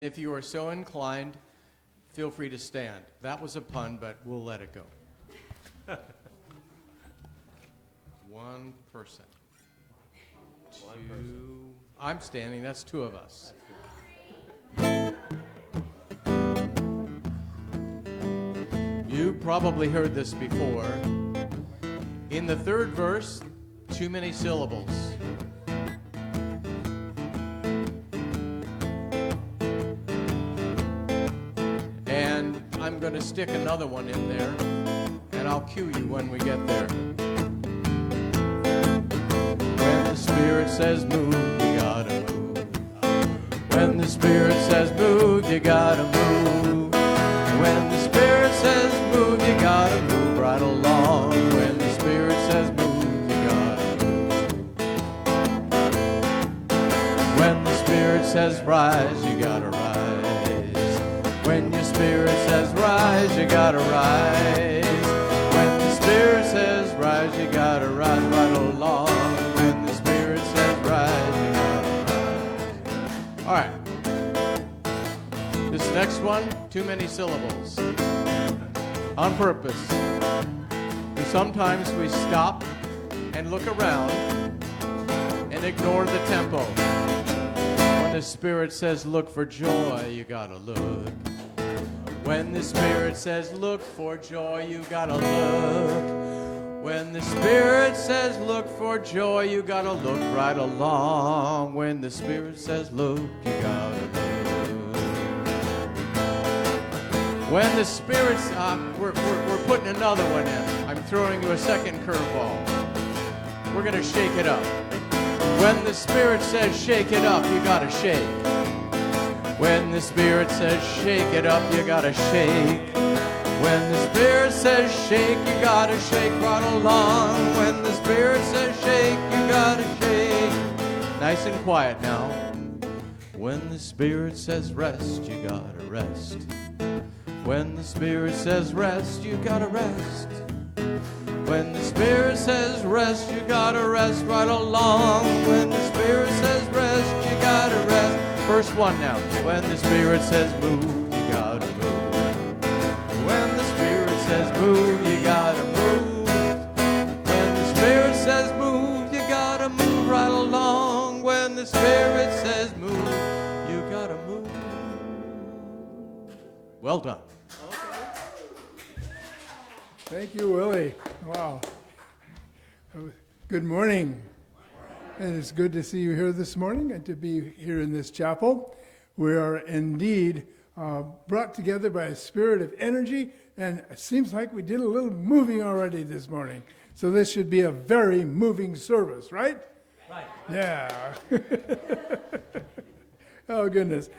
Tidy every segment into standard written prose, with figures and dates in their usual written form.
If you are so inclined, feel free to stand. That was a pun, but we'll let it go. One person. Two. I'm standing. That's two of us. You probably heard this before. In the third verse, too many syllables. And I'm going to stick another one in there, and I'll cue you when we get there. When the Spirit says move, you gotta move. When the Spirit says move, you gotta move. When the Spirit says move, you gotta move right along. When the Spirit says move, you gotta move. When the Spirit says rise, you gotta rise. When your Spirit says rise, you gotta rise. When the Spirit says rise, you gotta rise right along. When the Spirit says rise, you gotta rise. All right. This next one, too many syllables. On purpose. And sometimes we stop and look around and ignore the tempo. When the Spirit says look for joy, you gotta look. When the Spirit says look for joy, you gotta look. When the Spirit says look for joy, you gotta look right along. When the Spirit says look, you gotta look. When the Spirit's we're putting another one in. I'm throwing you a second curveball. We're gonna shake it up. When the Spirit says shake it up, you gotta shake. When the Spirit says shake it up, you gotta shake. When the Spirit says shake, you gotta shake right along. When the Spirit says shake, you gotta shake. Nice and quiet now. When the Spirit says rest, you gotta rest. When the Spirit says rest, you gotta rest. When the Spirit says rest, you gotta rest right along. When the Spirit says rest, you gotta rest. First one now. When the Spirit says move, you gotta move. When the Spirit says move, you gotta move. When the Spirit says move, you gotta move right along. When the Spirit says move, you gotta move. Well done. Thank you, Willie. Wow. Good morning. And it's good to see you here this morning and to be here in this chapel. We are indeed brought together by a spirit of energy, and it seems like we did a little moving already this morning. So this should be a very moving service, right? Right. Yeah. Oh, goodness.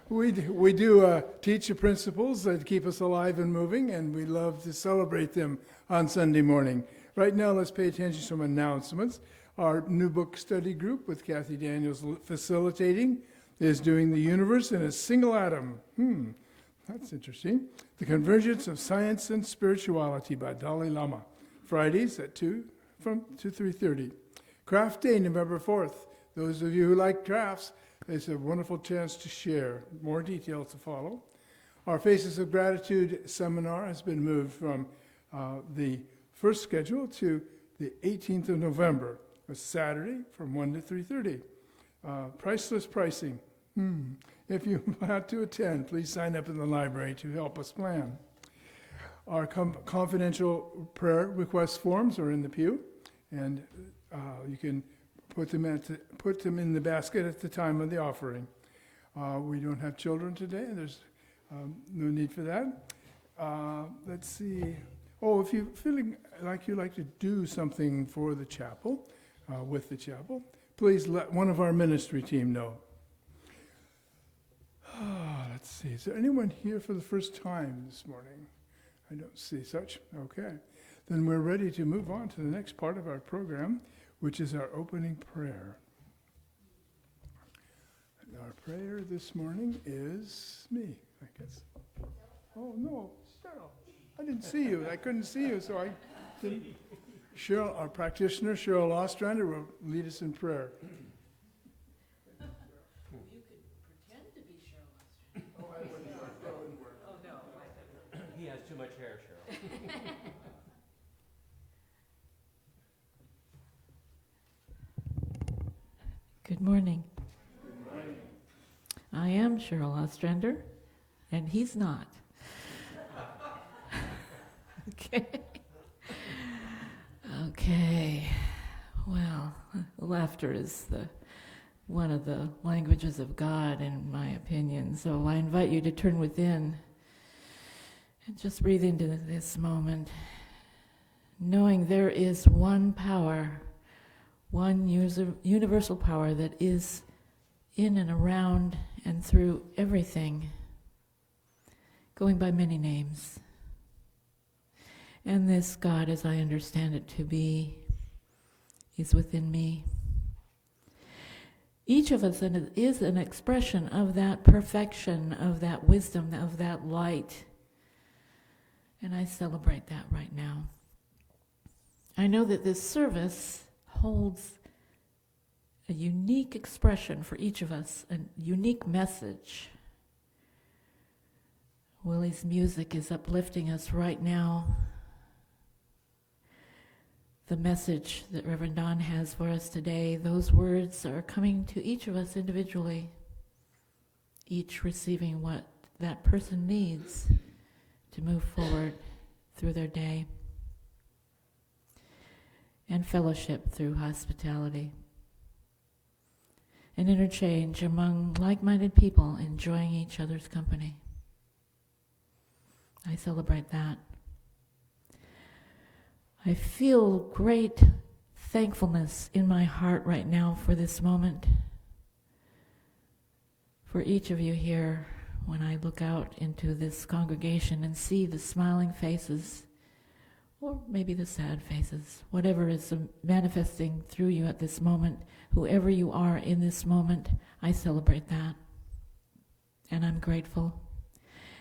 We do teach the principles that keep us alive and moving, and we love to celebrate them on Sunday morning. Right now, let's pay attention to some announcements. Our new book study group with Kathy Daniels facilitating is doing The Universe in a Single Atom. That's interesting. The Convergence of Science and Spirituality by Dalai Lama. Fridays at 2 to 3:30. Craft Day, November 4th. Those of you who like crafts, it's a wonderful chance to share. More details to follow. Our Faces of Gratitude seminar has been moved from the first schedule to the 18th of November. It's Saturday from 1 to 3:30. Priceless pricing. If you want to attend, please sign up in the library to help us plan. Our confidential prayer request forms are in the pew, and you can put them in the basket at the time of the offering. We don't have children today. There's no need for that. Let's see. Oh, if you're feeling like you like to do something for the chapel, with the chapel, please let one of our ministry team know. Let's see. Is there anyone here for the first time this morning? I don't see such. Okay. Then we're ready to move on to the next part of our program, which is our opening prayer. And our prayer this morning is me, I guess. Oh, no, Cheryl. I didn't see you. I couldn't see you, so I didn't. Cheryl, our practitioner, Cheryl Ostrander, will lead us in prayer. You could pretend morning. I am Cheryl Ostrander, and he's not. Okay. Okay. Well, laughter is one of the languages of God, in my opinion. So I invite you to turn within and just breathe into this moment, knowing there is one power, one universal power that is in and around and through everything, going by many names. And this God, as I understand it to be, is within me. Each of us is an expression of that perfection, of that wisdom, of that light. And I celebrate that right now. I know that this service holds a unique expression for each of us, a unique message. Willie's music is uplifting us right now. The message that Reverend Don has for us today, those words are coming to each of us individually, each receiving what that person needs to move forward through their day, and fellowship through hospitality, and interchange among like-minded people enjoying each other's company. I celebrate that. I feel great thankfulness in my heart right now for this moment, for each of you here. When I look out into this congregation and see the smiling faces, or maybe the sad faces, whatever is manifesting through you at this moment, whoever you are in this moment, I celebrate that. And I'm grateful.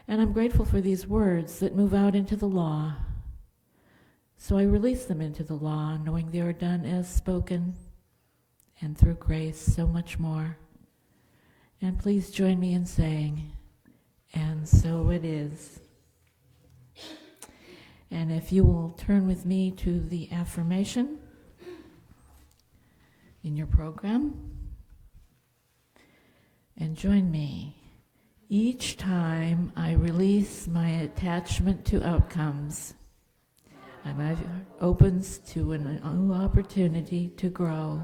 And I'm grateful for these words that move out into the law. So I release them into the law, knowing they are done as spoken, and through grace, so much more. And please join me in saying, and so it is. And if you will turn with me to the affirmation in your program, and join me. Each time I release my attachment to outcomes, my life opens to a new opportunity to grow.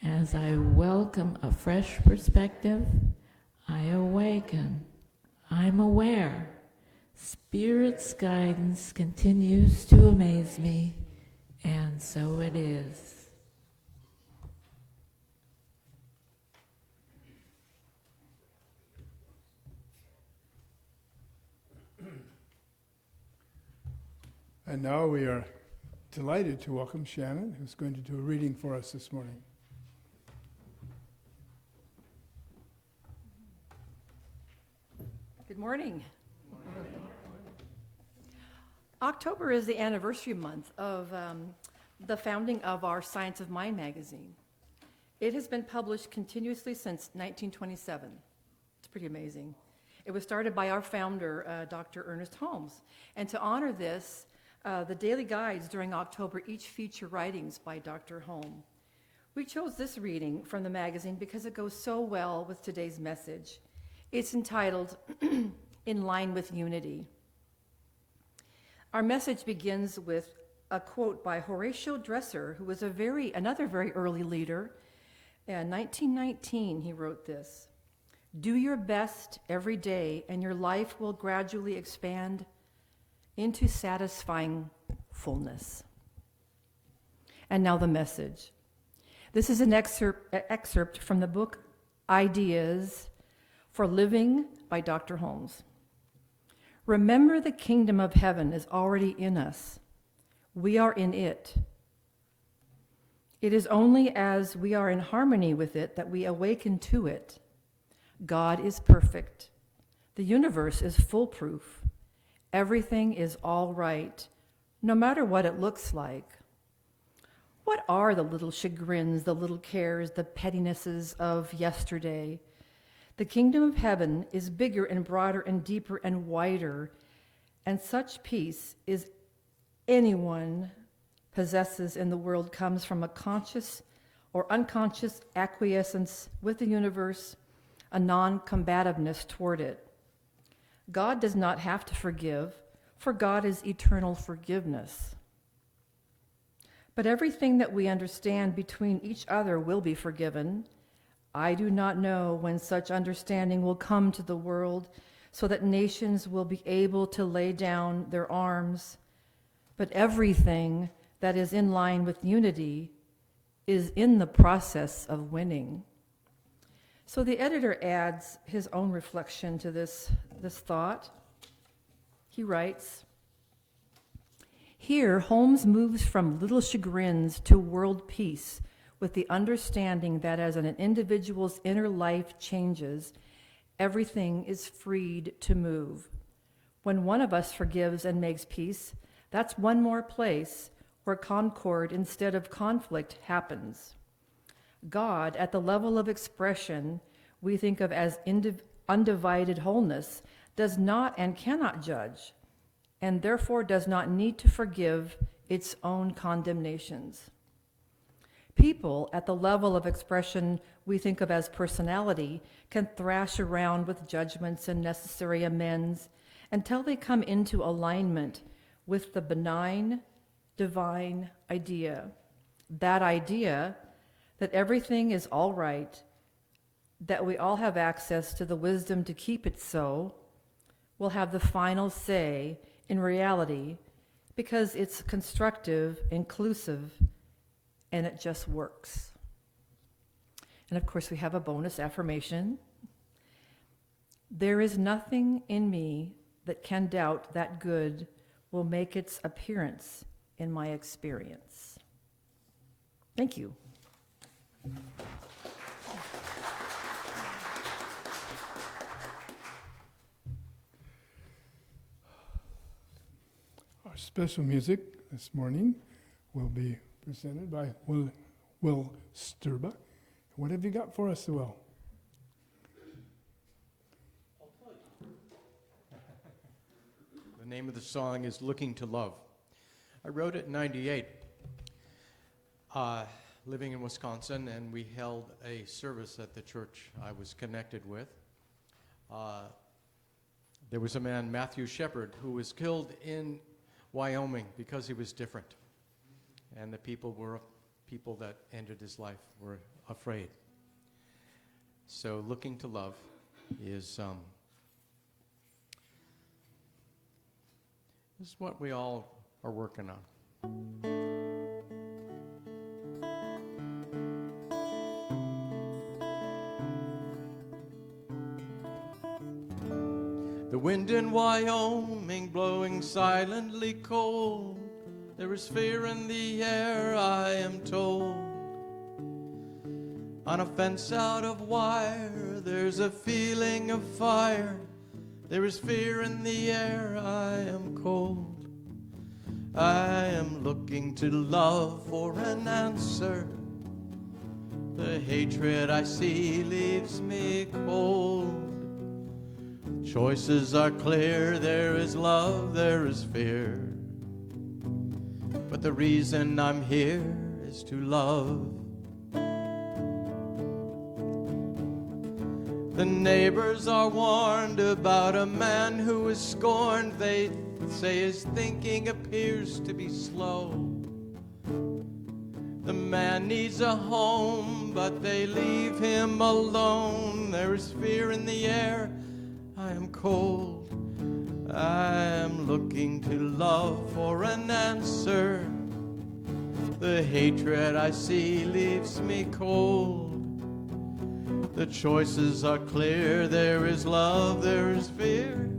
As I welcome a fresh perspective, I awaken. I'm aware. Spirit's guidance continues to amaze me, and so it is. And now we are delighted to welcome Shannon, who's going to do a reading for us this morning. Good morning. October is the anniversary month of the founding of our Science of Mind magazine. It has been published continuously since 1927. It's pretty amazing. It was started by our founder, Dr. Ernest Holmes. And to honor this, the daily guides during October each feature writings by Dr. Holmes. We chose this reading from the magazine because it goes so well with today's message. It's entitled, In Line with Unity. Our message begins with a quote by Horatio Dresser, who was another very early leader. In 1919, he wrote this: "Do your best every day, and your life will gradually expand into satisfying fullness." And now the message. This is an excerpt from the book Ideas for Living by Dr. Holmes. Remember, the kingdom of heaven is already in us. We are in it. It is only as we are in harmony with it that we awaken to it. God is perfect. The universe is foolproof. Everything is all right, no matter what it looks like. What are the little chagrins, the little cares, the pettinesses of yesterday? The kingdom of heaven is bigger and broader and deeper and wider, and such peace as anyone possesses in the world comes from a conscious or unconscious acquiescence with the universe, a non-combativeness toward it. God does not have to forgive, for God is eternal forgiveness. But everything that we understand between each other will be forgiven. I do not know when such understanding will come to the world, so that nations will be able to lay down their arms. But everything that is in line with unity is in the process of winning. So the editor adds his own reflection to this thought. He writes, "Here, Holmes moves from little chagrins to world peace with the understanding that as an individual's inner life changes, everything is freed to move. When one of us forgives and makes peace, that's one more place where concord instead of conflict happens. God, at the level of expression we think of as undivided wholeness, does not and cannot judge, and therefore does not need to forgive its own condemnations. People, at the level of expression we think of as personality, can thrash around with judgments and necessary amends until they come into alignment with the benign, divine idea. That idea that everything is all right, that we all have access to the wisdom to keep it so, will have the final say in reality because it's constructive, inclusive, and it just works." And of course, we have a bonus affirmation. "There is nothing in me that can doubt that good will make its appearance in my experience." Thank you. Our special music this morning will be presented by Will Sturba. What have you got for us, Will? The name of the song is Looking to Love. I wrote it in 98, living in Wisconsin, and we held a service at the church I was connected with. There was a man, Matthew Shepard, who was killed in Wyoming because he was different. And the people that ended his life were afraid. So Looking to Love is what we all are working on. The wind in Wyoming blowing silently cold. There is fear in the air, I am told. On a fence out of wire, there's a feeling of fire. There is fear in the air, I am cold. I am looking to love for an answer. The hatred I see leaves me cold. Choices are clear, there is love, there is fear. But the reason I'm here is to love. The neighbors are warned about a man who is scorned. They say his thinking appears to be slow. The man needs a home, but they leave him alone. There is fear in the air, I am cold. I am looking to love for an answer. The hatred I see leaves me cold. The choices are clear, there is love, there is fear.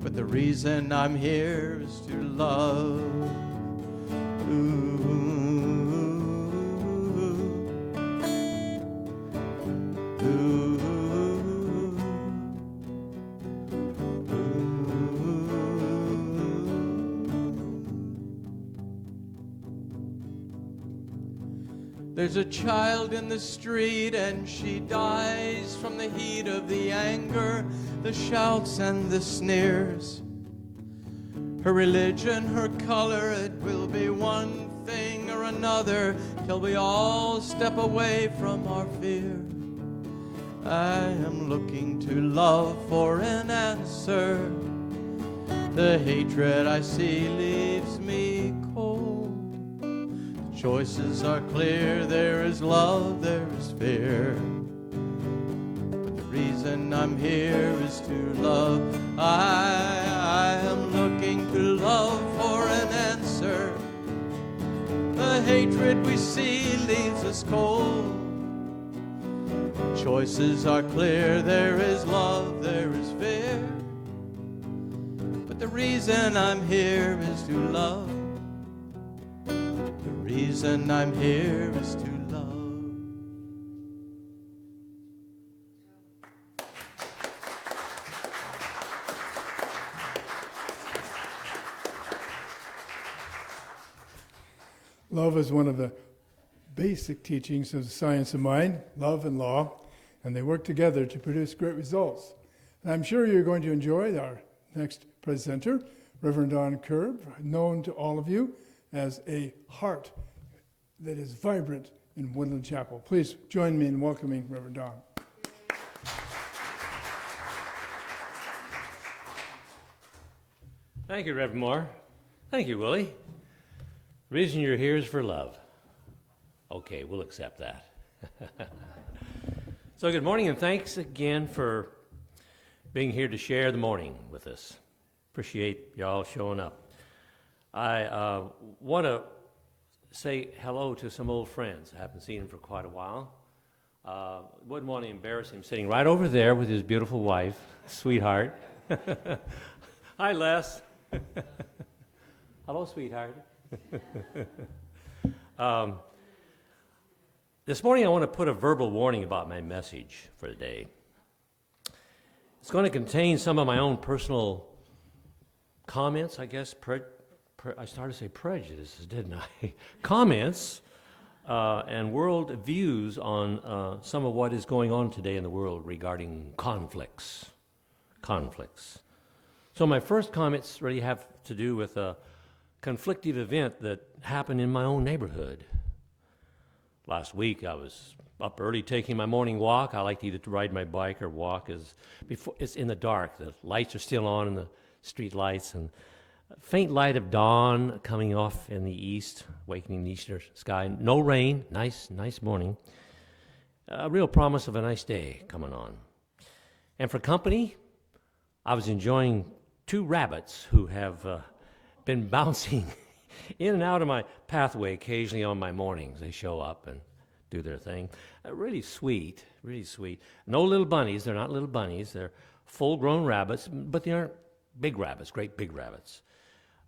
But the reason I'm here is to love. Ooh. Ooh. There's a child in the street and she dies from the heat of the anger, the shouts and the sneers. Her religion, her color, it will be one thing or another till we all step away from our fear. I am looking to love for an answer. The hatred I see leaves me cold. Choices are clear, there is love, there is fear. But the reason I'm here is to love. I am looking to love for an answer. The hatred we see leaves us cold. Choices are clear, there is love, there is fear. But the reason I'm here is to love. The reason I'm here is to love. Love is one of the basic teachings of the science of mind, love and law, and they work together to produce great results. And I'm sure you're going to enjoy our next presenter, Reverend Don Kerr, known to all of you as a heart that is vibrant in Woodland Chapel. Please join me in welcoming Reverend Don. Thank you, Reverend Moore. Thank you, Willie. The reason you're here is for love. Okay, we'll accept that. So good morning, and thanks again for being here to share the morning with us. Appreciate y'all showing up. I want to say hello to some old friends. I haven't seen them for quite a while. Wouldn't want to embarrass him, sitting right over there with his beautiful wife, sweetheart. Hi, Les. Hello, sweetheart. This morning I want to put a verbal warning about my message for the day. It's going to contain some of my own personal comments, I guess. I started to say prejudices, didn't I? Comments and world views on some of what is going on today in the world regarding conflicts. So my first comments really have to do with a conflictive event that happened in my own neighborhood. Last week I was up early taking my morning walk. I like to either ride my bike or walk. Before it's in the dark. The lights are still on in the street lights, and a faint light of dawn coming off in the east, awakening the eastern sky. No rain, nice morning. A real promise of a nice day coming on. And for company, I was enjoying two rabbits who have been bouncing in and out of my pathway occasionally on my mornings. They show up and do their thing. Really sweet. No little bunnies. They're not little bunnies. They're full-grown rabbits, but they aren't big rabbits, great big rabbits.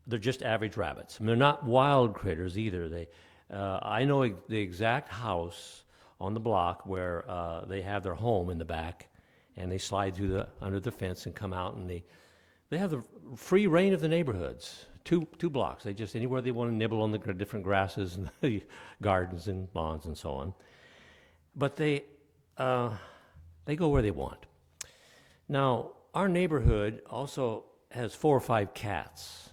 They're just average rabbits. And they're not wild critters either. I know the exact house on the block where they have their home in the back, and they slide through under the fence and come out, and they have the free reign of the neighborhoods. Two blocks. They just, anywhere they want to nibble on the different grasses and the gardens and lawns and so on. But they go where they want. Now, our neighborhood also has 4 or 5 cats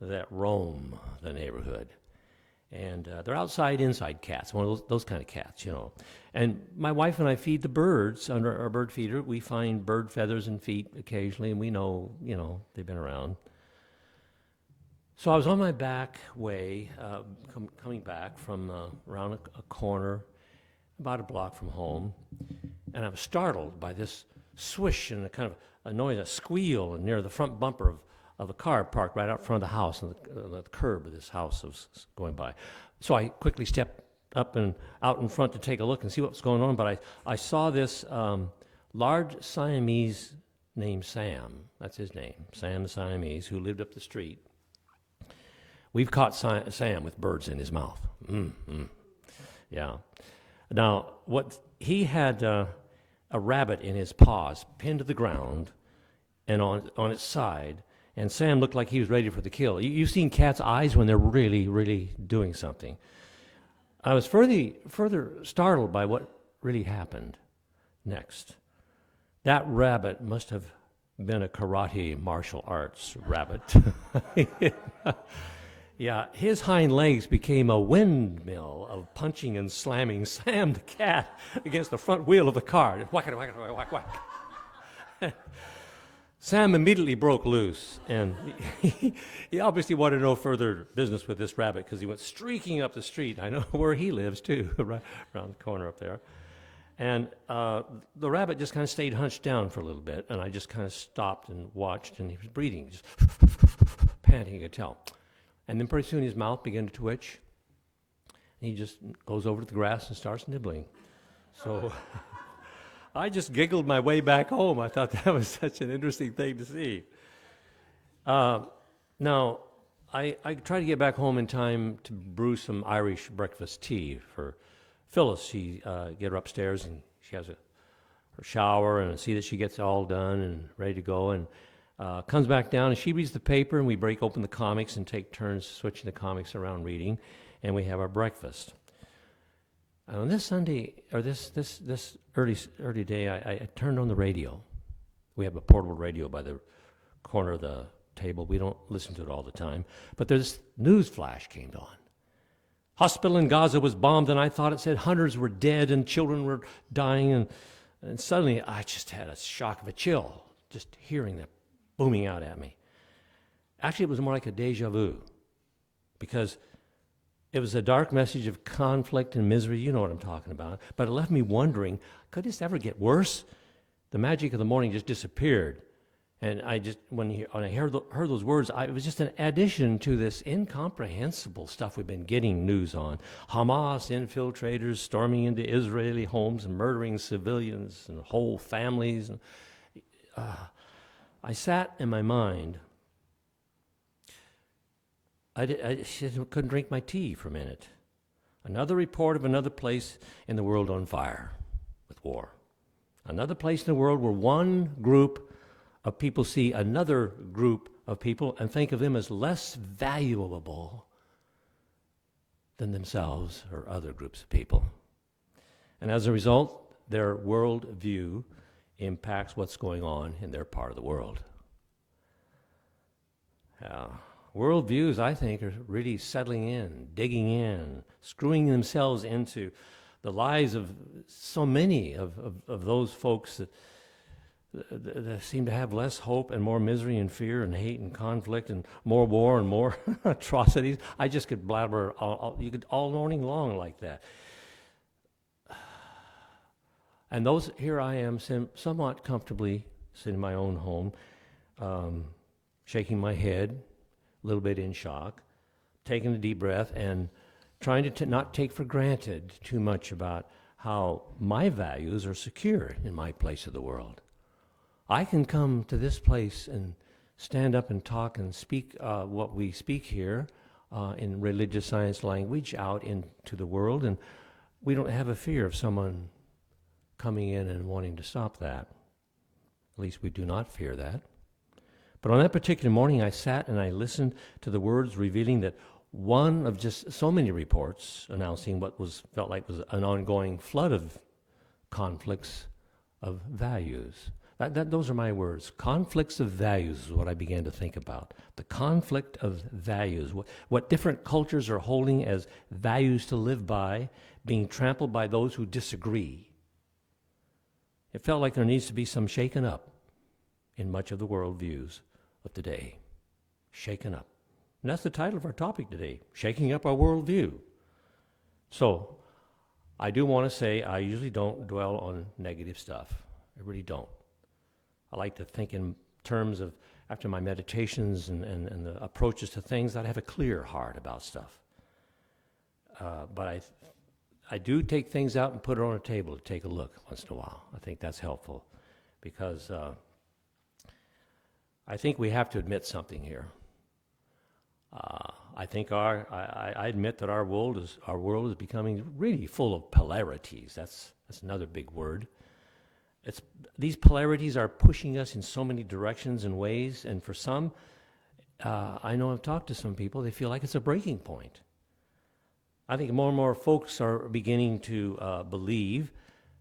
that roam the neighborhood. And they're inside cats, one of those kind of cats, you know. And my wife and I feed the birds under our bird feeder. We find bird feathers and feet occasionally, and we know, they've been around. So I was on my back way, coming back from around a corner, about a block from home, and I was startled by this swish and a kind of a noise, a squeal, and near the front bumper of a car parked right out front of the house, and the curb of this house was going by. So I quickly stepped up and out in front to take a look and see what was going on, but I saw this large Siamese named Sam. That's his name, Sam the Siamese, who lived up the street. We've caught Sam with birds in his mouth. Yeah. Now, he had a rabbit in his paws, pinned to the ground, and on its side, and Sam looked like he was ready for the kill. You've seen cats' eyes when they're really, really doing something. I was further startled by what really happened next. That rabbit must have been a karate martial arts rabbit. Yeah, his hind legs became a windmill of punching and slamming, slammed the cat against the front wheel of the car. Whack, whack, whack, whack. Sam immediately broke loose, and he obviously wanted no further business with this rabbit because he went streaking up the street. I know where he lives, too, right around the corner up there. And the rabbit just kind of stayed hunched down for a little bit, and I just kind of stopped and watched, and he was breathing, just panting, you could tell. And then pretty soon his mouth began to twitch, and he just goes over to the grass and starts nibbling. So I just giggled my way back home. I thought that was such an interesting thing to see. Now, I try to get back home in time to brew some Irish breakfast tea for Phyllis. She get her upstairs, and she has her shower, and see that she gets all done and ready to go, and comes back down, and she reads the paper, and we break open the comics and take turns switching the comics around reading, and we have our breakfast. And on this Sunday, or this early day, I turned on the radio. We have a portable radio by the corner of the table. We don't listen to it all the time. But this news flash came on. Hospital in Gaza was bombed, and I thought it said hundreds were dead and children were dying. And suddenly, I just had a shock of a chill, just hearing that booming out at me. Actually, it was more like a deja vu, because it was a dark message of conflict and misery. You know what I'm talking about. But it left me wondering, could this ever get worse? The magic of the morning just disappeared. And when I heard those words, it was just an addition to this incomprehensible stuff we've been getting news on. Hamas infiltrators storming into Israeli homes and murdering civilians and whole families. And, I sat in my mind. I couldn't drink my tea for a minute. Another report of another place in the world on fire with war. Another place in the world where one group of people see another group of people and think of them as less valuable than themselves or other groups of people. And as a result, their worldview impacts what's going on in their part of the world. Worldviews, I think, are really settling in, digging in, screwing themselves into the lives of so many of those folks that seem to have less hope and more misery and fear and hate and conflict and more war and more atrocities. I just could blabber all morning long like that. And here I am, somewhat comfortably sitting in my own home, shaking my head, a little bit in shock, taking a deep breath, and trying to not take for granted too much about how my values are secure in my place of the world. I can come to this place and stand up and talk and speak what we speak here in religious science language out into the world, and we don't have a fear of someone coming in and wanting to stop that. At least we do not fear that. But on that particular morning, I sat and I listened to the words revealing that one of just so many reports announcing what felt like was an ongoing flood of conflicts of values. Those are my words. Conflicts of values is what I began to think about. The conflict of values. What different cultures are holding as values to live by, being trampled by those who disagree. It felt like there needs to be some shaken up in much of the worldviews of today. Shaken up. And that's the title of our topic today, Shaking Up Our Worldview. So, I do want to say I usually don't dwell on negative stuff. I really don't. I like to think in terms of, after my meditations and the approaches to things, that I have a clear heart about stuff. But I do take things out and put it on a table to take a look once in a while. I think that's helpful because I think we have to admit something here. I think I admit that our world is becoming really full of polarities. That's another big word. These polarities are pushing us in so many directions and ways, and for some, I know I've talked to some people, they feel like it's a breaking point. I think more and more folks are beginning to believe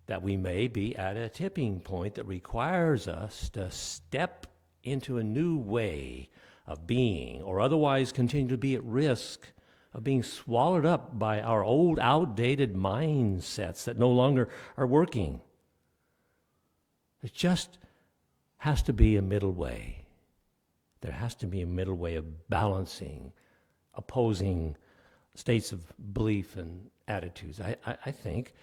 that we may be at a tipping point that requires us to step into a new way of being, or otherwise continue to be at risk of being swallowed up by our old, outdated mindsets that no longer are working. It just has to be a middle way. There has to be a middle way of balancing opposing states of belief and attitudes. I think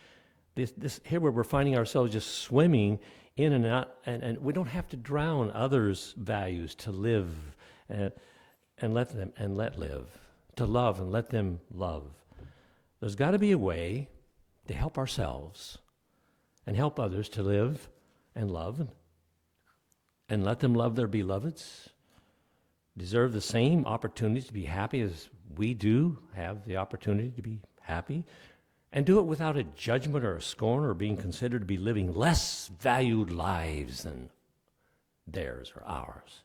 this here where we're finding ourselves just swimming in and out, and we don't have to drown others' values to live and let live, to love and let them love. There's got to be a way to help ourselves and help others to live and love and let them love their beloveds, deserve the same opportunities to be happy as we do have the opportunity to be happy, and do it without a judgment or a scorn or being considered to be living less valued lives than theirs or ours.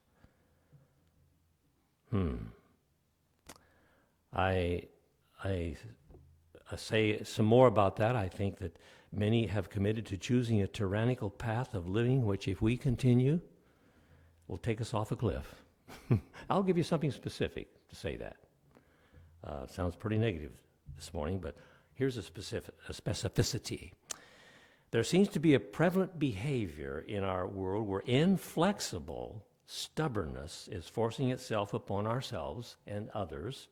I say some more about that. I think that many have committed to choosing a tyrannical path of living, which if we continue, will take us off a cliff. I'll give you something specific to say that. Sounds pretty negative this morning, but here's a specificity. There seems to be a prevalent behavior in our world where inflexible stubbornness is forcing itself upon ourselves and others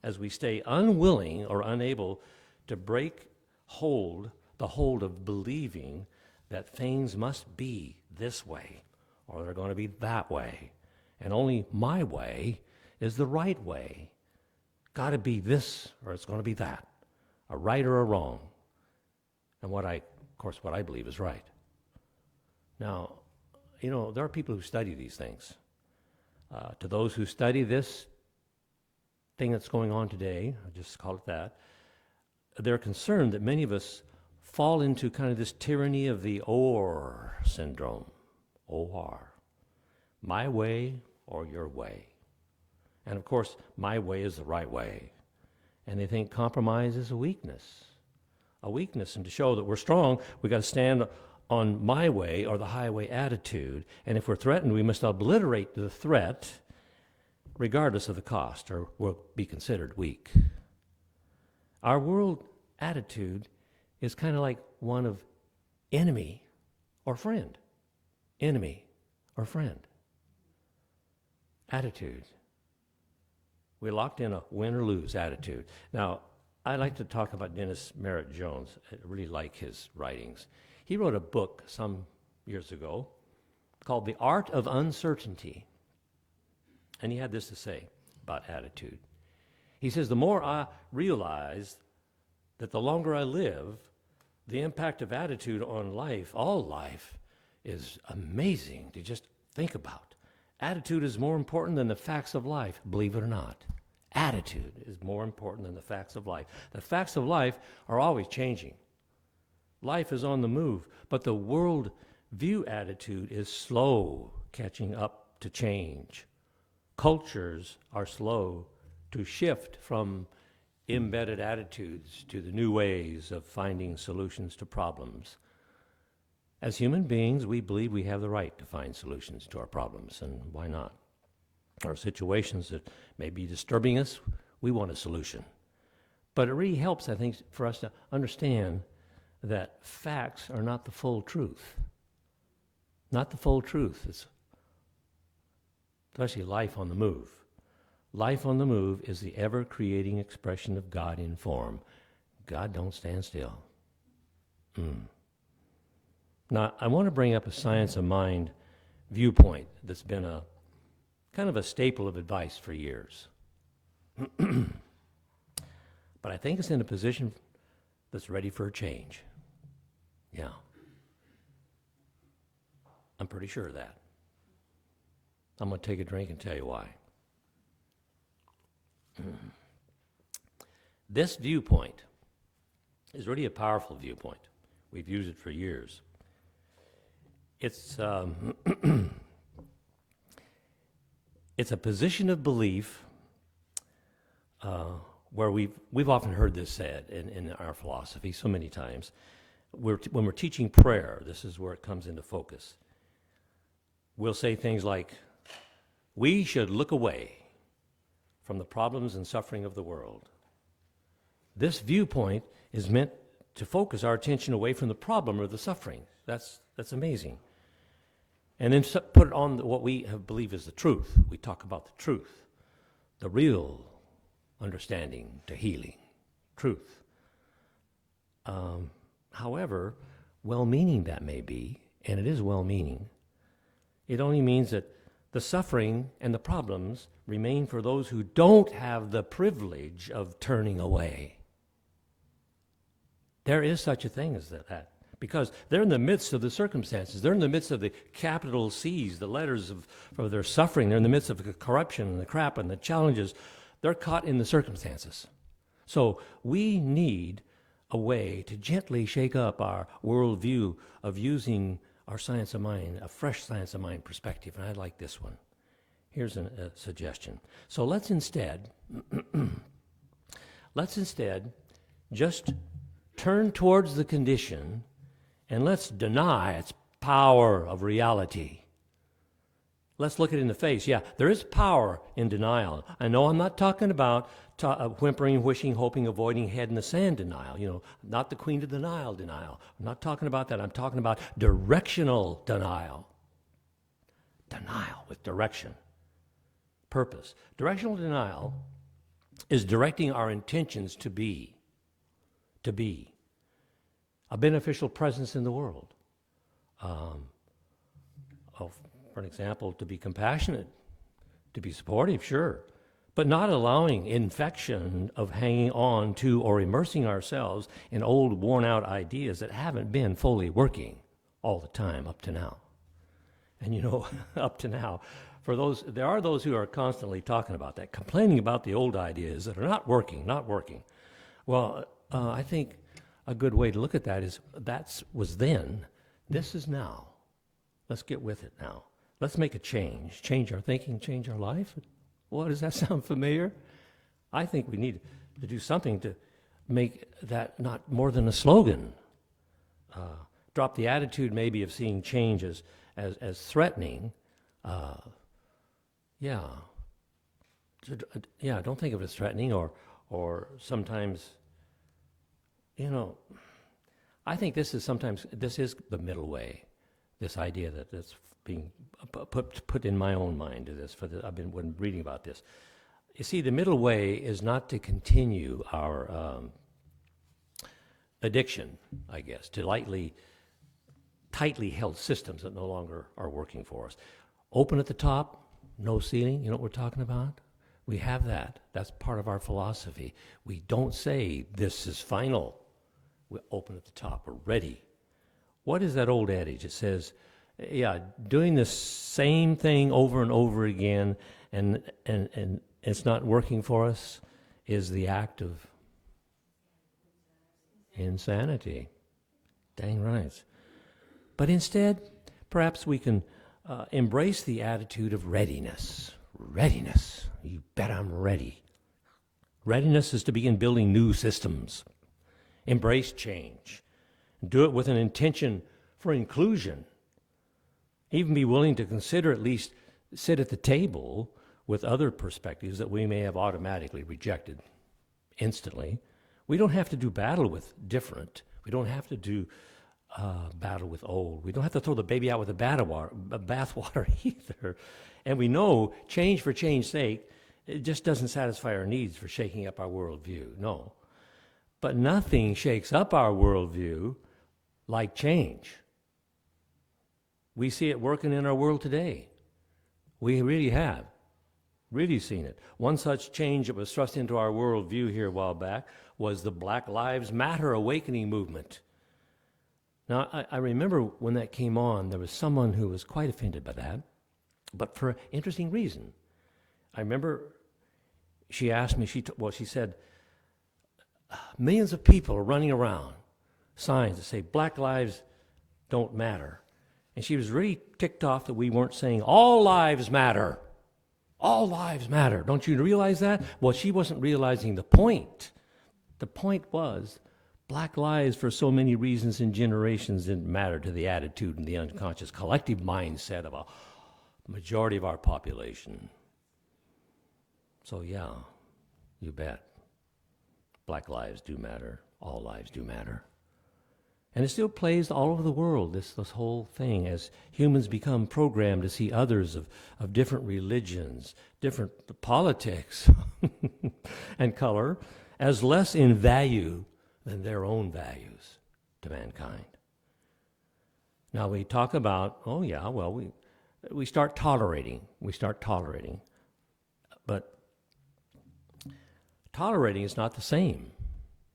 as we stay unwilling or unable to break the hold of believing that things must be this way or they're going to be that way. And only my way is the right way. Got to be this or it's going to be that, a right or a wrong. And what I believe is right. Now, there are people who study these things. To those who study this thing that's going on today, I'll just call it that, they're concerned that many of us fall into kind of this tyranny of the or syndrome. O-R. My way or your way. And of course, my way is the right way. And they think compromise is a weakness. And to show that we're strong, we've got to stand on my way or the highway attitude. And if we're threatened, we must obliterate the threat regardless of the cost, or we'll be considered weak. Our world attitude is kind of like one of enemy or friend. Enemy or friend. Attitude. We're locked in a win or lose attitude. Now, I like to talk about Dennis Merritt Jones. I really like his writings. He wrote a book some years ago called The Art of Uncertainty. And he had this to say about attitude. He says, the more I realize that the longer I live, the impact of attitude on life, all life, is amazing to just think about. Attitude is more important than the facts of life, believe it or not. Attitude is more important than the facts of life. The facts of life are always changing. Life is on the move, but the world view attitude is slow catching up to change. Cultures are slow to shift from embedded attitudes to the new ways of finding solutions to problems. As human beings, we believe we have the right to find solutions to our problems, and why not? Or situations that may be disturbing us, we want a solution. But it really helps, I think, for us to understand that facts are not the full truth. Not the full truth. It's especially life on the move. Life on the move is the ever-creating expression of God in form. God don't stand still. Now, I want to bring up a science of mind viewpoint that's been a kind of a staple of advice for years. But I think it's in a position that's ready for a change. Yeah. I'm pretty sure of that. I'm going to take a drink and tell you why. This viewpoint is really a powerful viewpoint. We've used it for years. It's it's a position of belief where we've often heard this said in our philosophy so many times. When we're teaching prayer, this is where it comes into focus. We'll say things like, we should look away from the problems and suffering of the world. This viewpoint is meant to focus our attention away from the problem or the suffering. That's amazing. And then put it on what we believe is the truth. We talk about the truth, the real understanding to healing, truth. However, well-meaning that may be, and it is well-meaning, it only means that the suffering and the problems remain for those who don't have the privilege of turning away. There is such a thing as that, because they're in the midst of the circumstances. They're in the midst of the capital C's, the letters of their suffering. They're in the midst of the corruption and the crap and the challenges. They're caught in the circumstances. So we need a way to gently shake up our worldview of using our science of mind, a fresh science of mind perspective, and I like this one. Here's a suggestion. So let's instead just turn towards the condition and let's deny its power of reality. Let's look it in the face. Yeah, there is power in denial. I know I'm not talking about whimpering, wishing, hoping, avoiding, head in the sand denial. Not the Queen of the Nile denial. I'm not talking about that. I'm talking about directional denial. Denial with direction, purpose. Directional denial is directing our intentions to be a beneficial presence in the world. For an example, to be compassionate, to be supportive, sure, but not allowing infection of hanging on to or immersing ourselves in old, worn-out ideas that haven't been fully working all the time up to now. And up to now, there are those who are constantly talking about that, complaining about the old ideas that are not working. Well, I think a good way to look at that is that was then, this is now. Let's get with it now. Let's make a change our thinking, change our life. Well, does that sound familiar? I think we need to do something to make that not more than a slogan. Drop the attitude maybe of seeing change as threatening. Don't think of it as threatening or sometimes, I think this is the middle way, this idea that's being put in my own mind to this. I've been reading about this. You see, the middle way is not to continue our addiction, I guess, to tightly held systems that no longer are working for us. Open at the top, no ceiling. You know what we're talking about? We have that. That's part of our philosophy. We don't say this is final. We open at the top. We're ready. What is that old adage? It says, doing the same thing over and over again and it's not working for us is the act of insanity. Dang right. But instead, perhaps we can embrace the attitude of readiness. Readiness. You bet I'm ready. Readiness is to begin building new systems. Embrace change. Do it with an intention for inclusion. Even be willing to consider, at least sit at the table with other perspectives that we may have automatically rejected instantly. We don't have to do battle with different. We don't have to do battle with old. We don't have to throw the baby out with the bathwater either. And we know change for change's sake, it just doesn't satisfy our needs for shaking up our worldview. No. But nothing shakes up our worldview like change. We see it working in our world today. We really have. Really seen it. One such change that was thrust into our worldview here a while back was the Black Lives Matter awakening movement. Now, I remember when that came on, there was someone who was quite offended by that, but for an interesting reason. I remember she asked me, she said, millions of people are running around, signs that say Black lives don't matter. And she was really ticked off that we weren't saying all lives matter. All lives matter. Don't you realize that? Well, she wasn't realizing the point. The point was Black lives for so many reasons and generations didn't matter to the attitude and the unconscious collective mindset of a majority of our population. So yeah, you bet. Black lives do matter. All lives do matter. And it still plays all over the world, this whole thing, as humans become programmed to see others of different religions, different politics, and color as less in value than their own values to mankind. Now we talk about, oh yeah, well, we start tolerating. But tolerating is not the same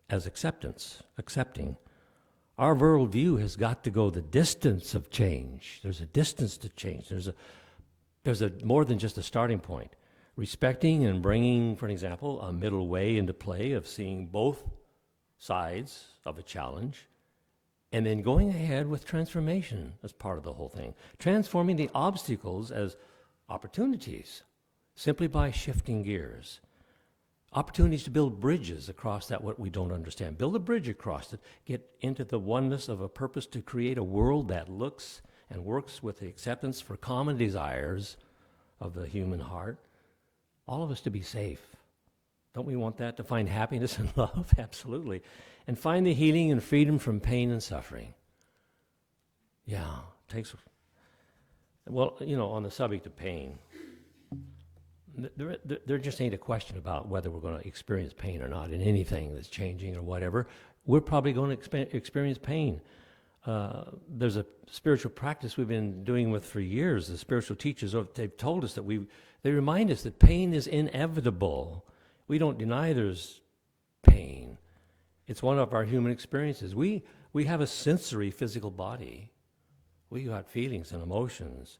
as accepting. Our worldview has got to go the distance of change. There's a distance to change. There's a more than just a starting point. Respecting and bringing, for example, a middle way into play of seeing both sides of a challenge, and then going ahead with transformation as part of the whole thing. Transforming the obstacles as opportunities, simply by shifting gears. Opportunities to build bridges across that what we don't understand. Build a bridge across it. Get into the oneness of a purpose to create a world that looks and works with the acceptance for common desires of the human heart. All of us to be safe. Don't we want that? To find happiness and love? Absolutely. And find the healing and freedom from pain and suffering. Yeah, takes... Well, on the subject of pain, there just ain't a question about whether we're going to experience pain or not in anything that's changing or whatever. We're probably going to experience pain. There's a spiritual practice we've been doing with for years. The spiritual teachers, they've told us that they remind us that pain is inevitable. We don't deny there's pain. It's one of our human experiences. We have a sensory physical body. We got feelings and emotions.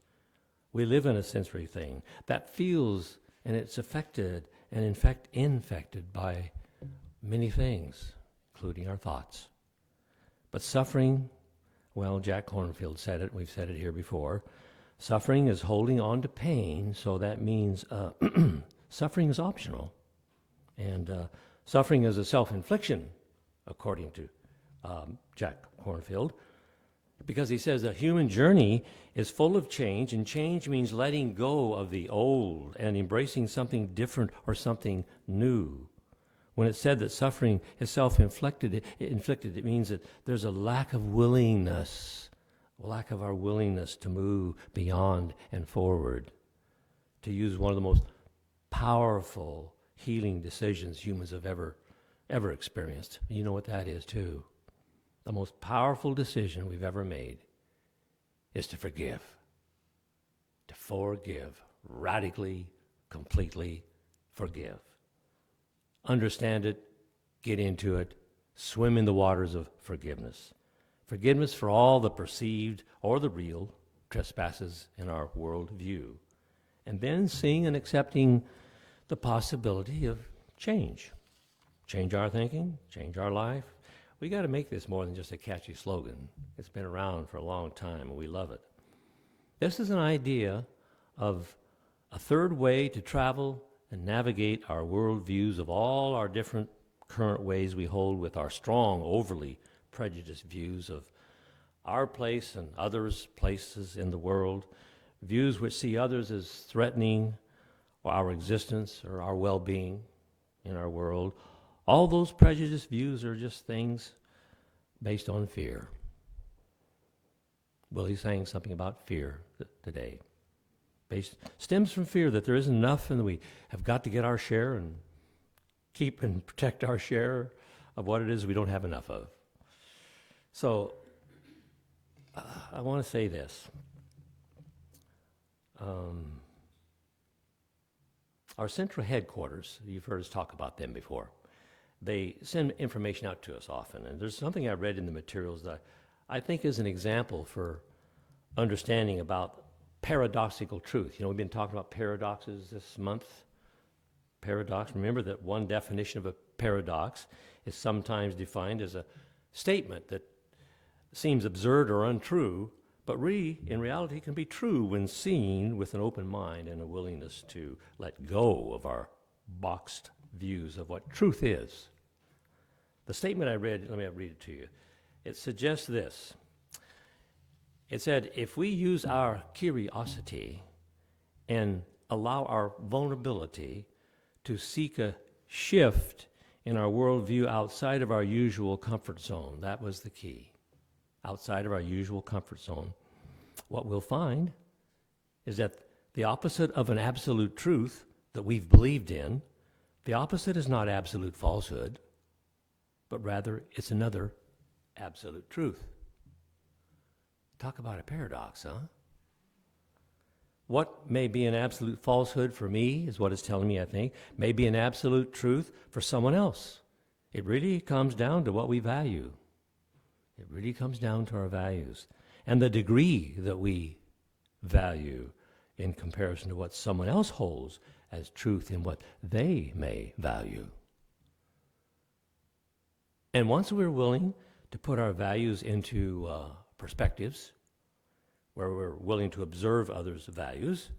We live in a sensory thing that feels, and it's affected and in fact infected by many things, including our thoughts. But suffering, well, Jack Kornfield said it, we've said it here before, suffering is holding on to pain, so that means suffering is optional. And suffering is a self-infliction, according to Jack Kornfield, because he says the human journey is full of change, and change means letting go of the old and embracing something different or something new. When it's said that suffering is self-inflicted, it means that there's a lack of willingness, a lack of our willingness to move beyond and forward, to use one of the most powerful healing decisions humans have ever experienced. You know what that is too. The most powerful decision we've ever made is to forgive. To forgive. Radically, completely forgive. Understand it, get into it, swim in the waters of forgiveness. Forgiveness for all the perceived or the real trespasses in our worldview. And then seeing and accepting the possibility of change. Change our thinking, change our life. We got to make this more than just a catchy slogan. It's been around for a long time and we love it. This is an idea of a third way to travel and navigate our worldviews of all our different current ways we hold with our strong, overly prejudiced views of our place and others' places in the world, views which see others as threatening our existence or our well-being in our world. All those prejudiced views are just things based on fear. Willie's saying something about fear today. Stems from fear that there isn't enough and we have got to get our share and keep and protect our share of what it is we don't have enough of. So I want to say this. Our central headquarters, you've heard us talk about them before. They send information out to us often, and there's something I read in the materials that I think is an example for understanding about paradoxical truth. You know, we've been talking about paradoxes this month. Paradox, remember that one definition of a paradox is sometimes defined as a statement that seems absurd or untrue, but really, in reality, can be true when seen with an open mind and a willingness to let go of our boxed views of what truth is. The statement I read, let me read it to you. It suggests this. It said, if we use our curiosity and allow our vulnerability to seek a shift in our worldview outside of our usual comfort zone. That was the key. Outside of our usual comfort zone. What we'll find is that the opposite of an absolute truth that we've believed in, the opposite is not absolute falsehood, but rather it's another absolute truth. Talk about a paradox, huh? What may be an absolute falsehood for me, is what it's telling me, I think, may be an absolute truth for someone else. It really comes down to what we value. It really comes down to our values and the degree that we value in comparison to what someone else holds as truth in what they may value. And once we're willing to put our values into perspectives, where we're willing to observe others' values,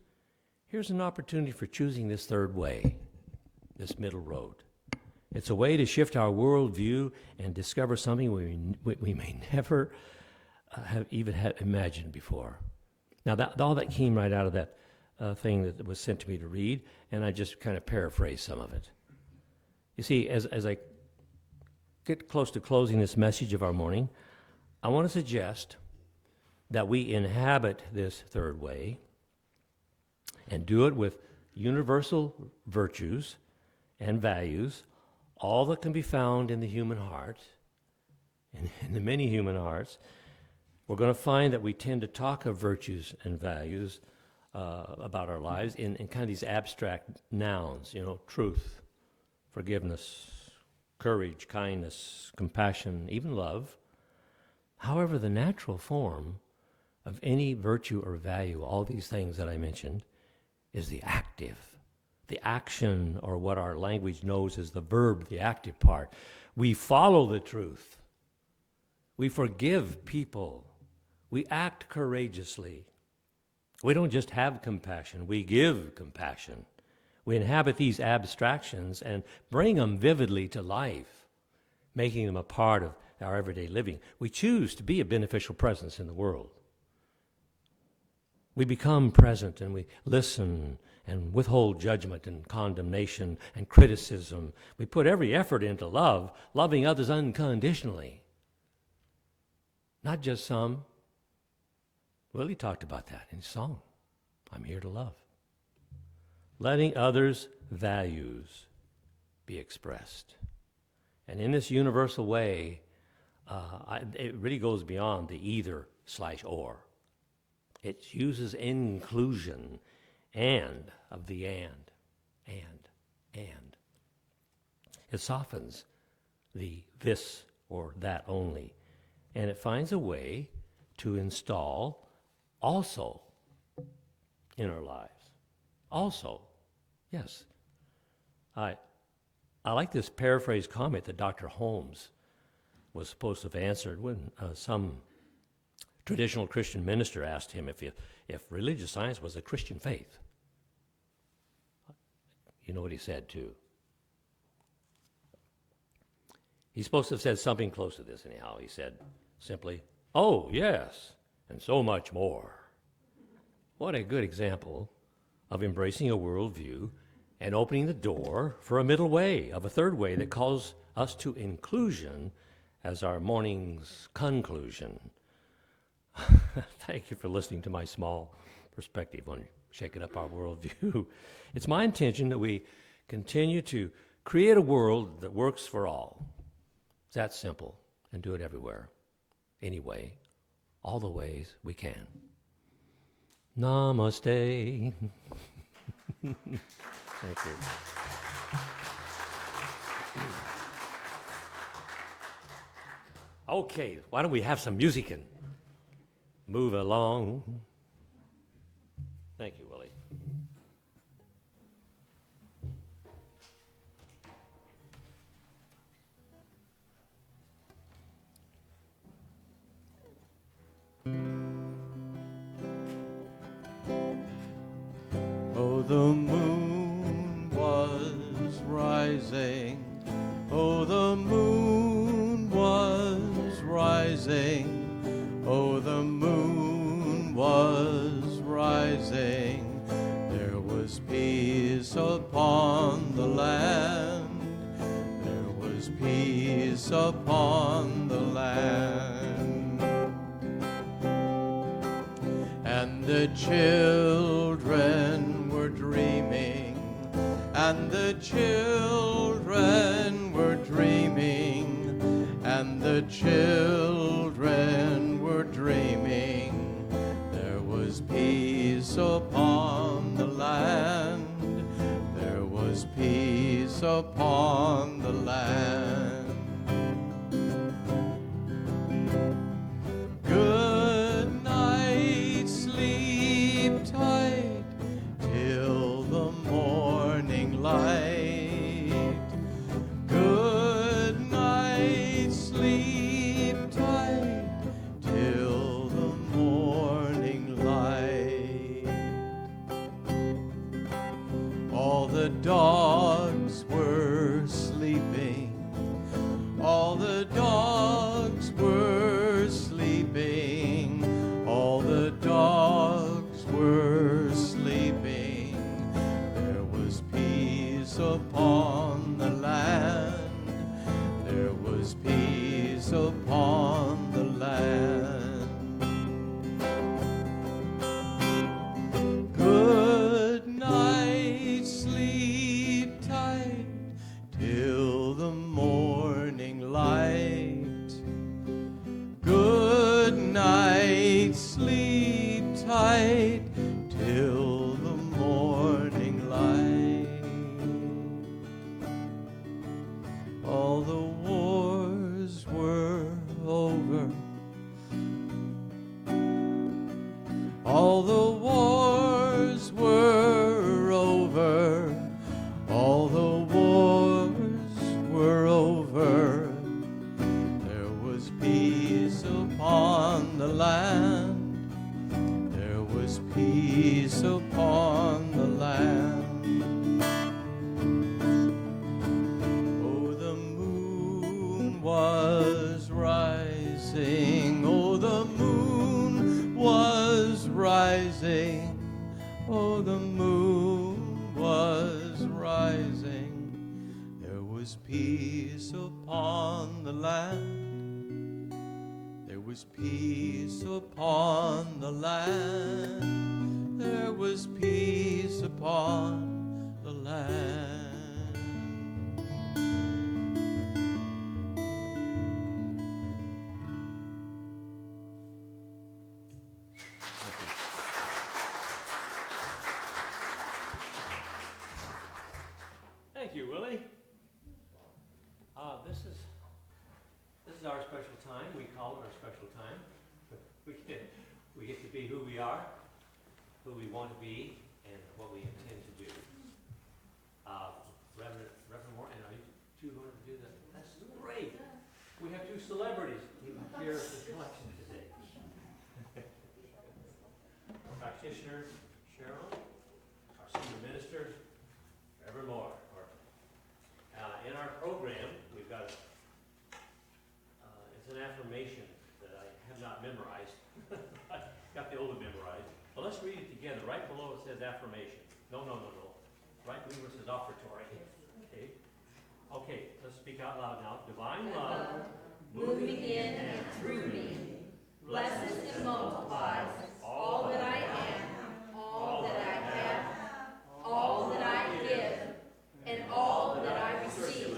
here's an opportunity for choosing this third way, this middle road. It's a way to shift our worldview and discover something we may never have even had imagined before. Now, all that came right out of that thing that was sent to me to read, and I just kind of paraphrased some of it. You see, as I get close to closing this message of our morning, I want to suggest that we inhabit this third way and do it with universal virtues and values, all that can be found in the human heart, and in the many human hearts. We're going to find that we tend to talk of virtues and values about our lives in kind of these abstract nouns, truth, forgiveness, courage, kindness, compassion, even love. However, the natural form of any virtue or value, all these things that I mentioned, is the active, the action, or what our language knows as the verb, the active part. We follow the truth. We forgive people. We act courageously. We don't just have compassion, we give compassion. We inhabit these abstractions and bring them vividly to life, making them a part of our everyday living. We choose to be a beneficial presence in the world. We become present and we listen and withhold judgment and condemnation and criticism. We put every effort into love, loving others unconditionally. Not just some. Willie talked about that in his song, I'm Here to Love. Letting others' values be expressed. And in this universal way, it really goes beyond the either/or. It uses inclusion and of the and. It softens the this or that only. And it finds a way to install also in our lives. Also, yes. I like this paraphrase comment that Dr. Holmes was supposed to have answered when some traditional Christian minister asked him if religious science was a Christian faith. You know what he said, too. He's supposed to have said something close to this, anyhow. He said simply, "Oh, yes, and so much more." What a good example of embracing a worldview and opening the door for a middle way, of a third way that calls us to inclusion as our morning's conclusion. Thank you for listening to my small perspective on shaking up our worldview. It's my intention that we continue to create a world that works for all. It's that simple, and do it everywhere, anyway, all the ways we can. Namaste. Thank you. Okay, why don't we have some music and move along? Thank you, Willie. Oh, the moon was rising. Oh, the moon was rising. Oh, the moon was rising. There was peace upon the land. There was peace upon the land. And the children were dreaming, and the children were dreaming, and the children were dreaming. There was peace upon the land. There was peace upon the land. Good night, sleep tight till the morning light. Good night, sleep tight till the morning light. All the dogs were sleeping. All the dogs were sleeping. All the dogs were sleeping. There was peace upon the land. There was peace upon the land. Good night, sleep tight till the morning light. Good night, sleep tight till the morning light. All the wars were over. All the wars were over. All the wars were over. There was peace upon the land. There was peace upon the land. Oh, the moon was rising. Oh, the moon was rising. Oh, the moon was rising. There was peace upon the land. There was peace upon the land. There was peace upon the land. Thank you, Willie. This is our special time. We call it our special time. We get to be who we are, who we want to be, and what we intend to do. Reverend Moore, and are you two going to do that? That's great. We have two celebrities here at the collection today. Practitioner Cheryl, our senior minister, Reverend Moore. In our program, we've got it's an affirmation that I have not memorized. I got the old one memorized. But let's read it together. Right below it says affirmation. No. Right below it says offertory. Okay, let's speak out loud now. Divine love, moving in and through me, blesses and multiplies all that I am, all that I have, all that I give, and all that I receive.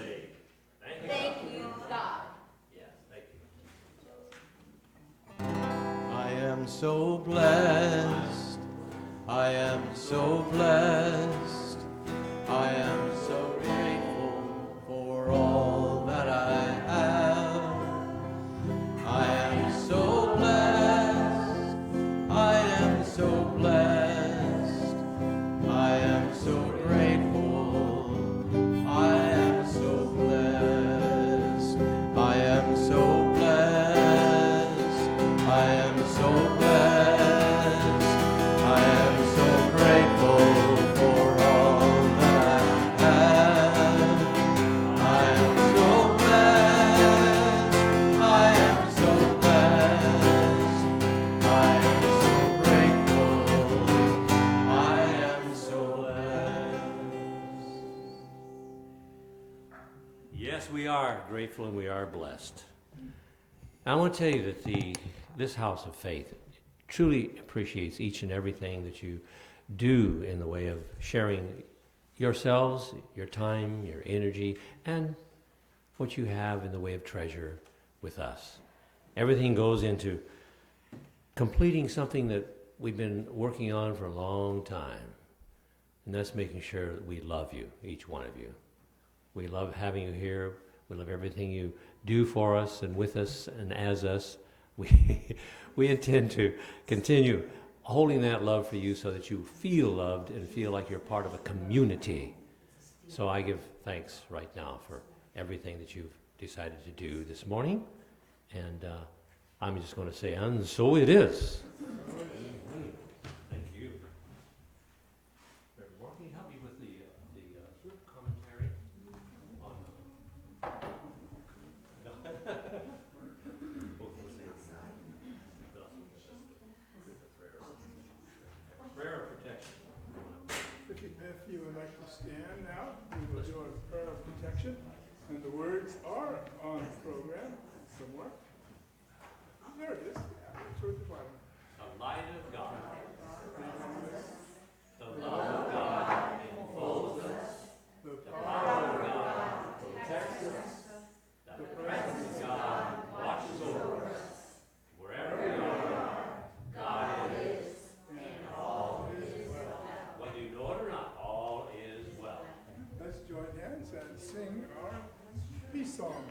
Thank you, God. Yes, thank you. I am so blessed. I am so blessed. I am so grateful for all that I have. I am so blessed. I am so blessed. I am so grateful. I am so blessed. I am so blessed. I am so blessed. I am so grateful for Yes, we are grateful and we are blessed. I want to tell you that this house of faith truly appreciates each and everything that you do in the way of sharing yourselves, your time, your energy, and what you have in the way of treasure with us. Everything goes into completing something that we've been working on for a long time, and that's making sure that we love you, each one of you. We love having you here. We love everything you do for us and with us and as us. We intend to continue holding that love for you so that you feel loved and feel like you're part of a community. So I give thanks right now for everything that you've decided to do this morning. And I'm just going to say, and so it is. Thank you. Can you help me with the commentary on prayer of protection? If you would like to stand now, we will do a prayer of protection. And the words are on the program somewhere. There it is. Toward the bottom. The light of God. The love of God enfolds us. The power of God protects us. The presence of God watches over us. Wherever we are, God is, and all is well. Whether you know it or not, all is well. Let's join hands and sing our peace song.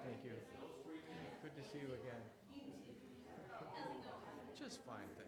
Thank you. Good to see you again. Just fine, thank you.